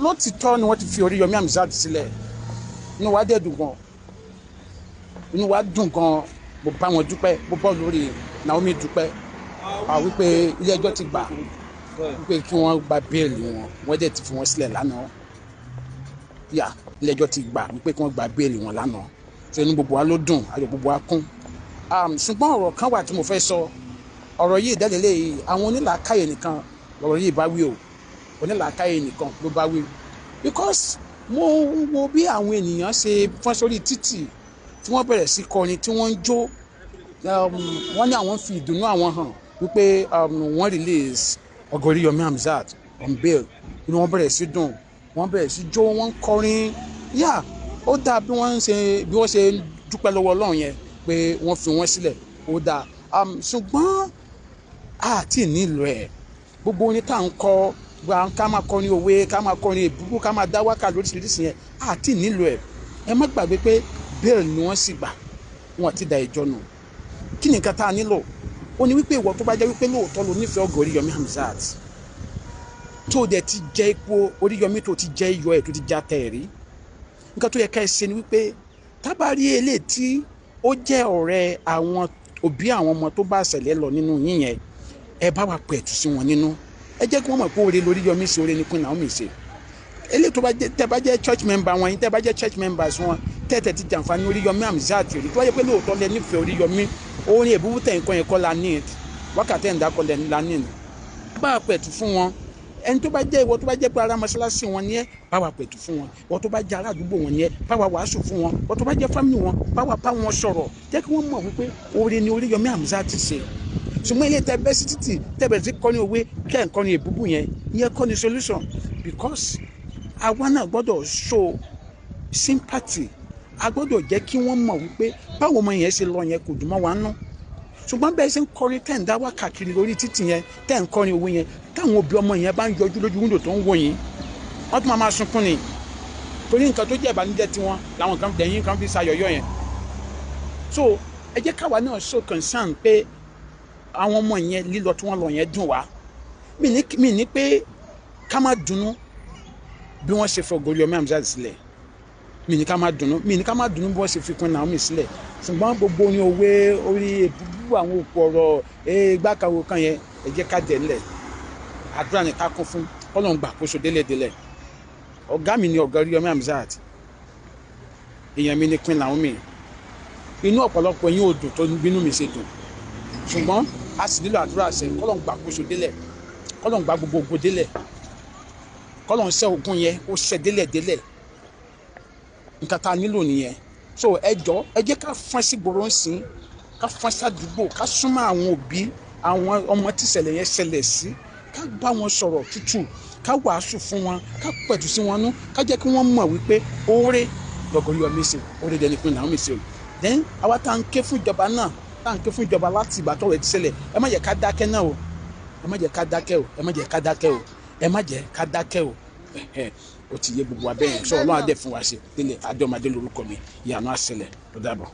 lótìtọ́ ni wọ́n ti fi Oríyọmí Hamzat sílẹ̀ inú wa dẹ̀ dùn gan inú wa dùn gan mo bá wọn dúpẹ́ mo bọ́ lórí Naomi dúpẹ́ wípé ilé ẹjọ́ ti gbà wípé kí wọ́n gba béèlì wọn wọ́n dẹ̀ ti fi wọn sílẹ̀ lánàá yà ilé ẹjọ́ ti gbà wípé kí wọ́n gba béèlì wọn lánàá so inú gbogbo wa ló dùn ayọ̀ gbogbo wa kún ṣùgbọ́n ọ̀rọ̀ kan wà tí mo fẹ́ sọ ọ̀rọ̀ yìí dẹ́lẹ̀lẹ́ yìí àwọn onílàákàyè nìkan lọ̀rọ̀ yìí bá wí o onílàákàyè nìkan ló bá wí because mo ń wo bí àwọn ènìyàn ṣe fọ́n sórí títì tí wọ́n bẹ̀rẹ̀ sí kọrin tí wọ́n ń jó wọ́n ní àwọn fi ìdùnnú àwọn hàn wípé wọ́n release Ọ̀gá Oríyọmí Hamzat on bail inú wọn bẹ̀rẹ̀ sí dùn wọ́n bẹ̀rẹ̀ sí jó wọ́n kọrin yá ó dáa bí wọ́n ṣe dúpẹ́ lọ́wọ́ Ọlọ́run yẹn pé wọ́n fi wọ́n sílẹ̀ ó dáa ṣùgbọ́n àti nílò ẹ̀ gbogbo oní tá à ń kọ ká máa kọrin òwe ká máa kọrin èbúrú ká máa dá wákà lóríṣiríṣi yẹn àti nílò ẹ̀ ẹ má gbàgbé pé bẹ́ẹ̀ ni wọ́n sì gbà wọ́n ti da ìjọ nù kí ni nǹkan tá a nílò ó ní wípé ìwọ tó bá jẹ́ wípé lóòótọ́ ló nífẹ̀ẹ́ Ọ̀gá Oríyọmí Hamzat tó dẹ̀ ti jẹ́ ipò Oríyọmí tó ti jẹ́ iyọ̀ ẹ̀ tó ti já tẹ̀ rí nǹkan tó yẹ ká ẹ ṣe ni wípé tábàárí eléyìí tí ó jẹ́ ọ̀rẹ́ àwọn òbí àwọn ọmọ tó bá ṣẹlẹ̀ lọ nínú yín yẹn ẹ bá wa pẹ̀tù sí wọn nínú ẹ jẹ́ kí wọ́n mọ̀ pé oore l'Oríyọmí ṣe oore ní Queen Naomi ṣe eléyìí tó bá jẹ́ tẹ́ bá jẹ́ church member wọn yín tẹ́ bá jẹ́ church members wọn tẹ́tẹ́ ti jàǹfààní Oríyọmí Hamzat rí tó wáyé pé lóòótọ́ lẹ nífẹ̀ẹ́ Oríyọmí orin èbúbú tẹ̀ nǹkan yẹn kọ́ la ní wákàtí ẹ̀ǹdà kọ́ la ní bá wa pẹ̀tù fún wọn ẹni tó bá jẹ́ ìwọ tó bá jẹ́ pé ará mọ́ṣáláṣí wọn ni ẹ bá wa pẹ̀tù fún wọn ìwọ tó bá jẹ́ ará àdúgbò wọn ni ẹ bá wa wàásù fún wọn ìwọ tó bá jẹ́ fámìlì wọn bá wa bá wọn sọ̀rọ̀ jẹ́ kí wọ́n mọ̀ wípé oore ni Oríyọmí Hamzat ṣe ṣùgbọ́n ilé tẹ bẹ́ sí títì tẹ́bẹ̀ tí kọ́ni òwe kẹ́ ń kọ́ni èbúbú yẹn ìyẹn kọ́ ni solution because àwa náà gbọ́dọ̀ show sympathy a gbọ́dọ̀ jẹ́ kí wọ́n mọ̀ wípé báwo ọmọ yẹn ṣe lọ yẹn kò dùn mọ́ wa nú ṣùgbọ́n bẹ́ẹ̀ ṣe ń kọrin tẹ́ ń dá wá káàkiri lórí títì yẹn tẹ́ ń kọrin òwe yẹn táwọn òbí ọmọ yẹn bá ń yọjú lójú wíńdò tó ń wò yín wọ́n tún máa sunkún ni torí nǹkan tó jẹ́ ìbànújẹ́ tiwọn làwọn kan dẹ̀yìn kan fi ṣayọ̀yọ̀ yẹn so ẹ jẹ́ káwa náà show concern pé àwọn ọmọ yẹn lílọ tí wọ́n lọ yẹn dùn wá mi ní pé ká má dunnú bí wọ́n ṣe fọ Ọ̀gá Oríyọmí Hamzat sílẹ̀ mi ní ká má dunnú bí wọ́n ṣe fi Queen Naomi sílẹ̀ ṣùgbọ́n gbogbo ní òwe orí èbúbú àwọn òkú ọ̀rọ̀ gbàkàwò kan yẹn ẹ jẹ́ ká dẹ̀lẹ̀ àdúrà ní ká kún fún Ọlọ́run gbàkóso délẹ̀délẹ̀ ọ̀gá mi ni Ọ̀gá Oríyọmí Hamzat èèyàn mi ni Queen Naomi inú ọ̀pọ̀lọpọ̀ yín ò dùn tó bínú mi ṣe dùn ṣùgbọ́n a sì nílò àdúrà ṣe k'Ọlọ́run gbàkóso délẹ̀ k'Ọlọ́run gbà gbogbo ògo délẹ̀ k'Ọlọ́run ṣẹ́ ogun yẹn ó ṣẹ́ délẹ̀ nǹkan tá a nílò nìyẹn so ẹ jọ̀ọ́ ẹ jẹ́ ká fọ́n sí gbòòrò ń sìn ká fọ́n sí àdúgbò ká súnmọ́ àwọn òbí àwọn ọmọ tí ìṣẹ̀lẹ̀ yẹn ṣẹlẹ̀ sí ká bá wọn sọ̀rọ̀ tútù ká wàásù fún wọn ká pẹ̀tù sí wọn nú ká jẹ́ kí wọ́n mọ̀ wípé oore l'Ọ̀gá Oríyọmí ṣe oore dẹ̀ ni Queen Naomi ṣe o then àwa tá à ń ké fún ìjọba náà tá à ń ké fún ìjọba láti ìgbà tọ́rọ̀ ẹ̀ ti ṣẹlẹ̀ ẹ má jẹ́ ká dákẹ́ náà o ẹ má jẹ́ ká dákẹ́ o ẹ má jẹ́ ká dákẹ́ o ẹ má jẹ́ ká dákẹ́ o ó ti yé gbogbo abẹ́yẹn sọ Ọlọ́run adé fún wa ṣe délé adé ọmọdé lórúkọ mi ìyanu àṣẹlẹ̀ ó dàbọ̀.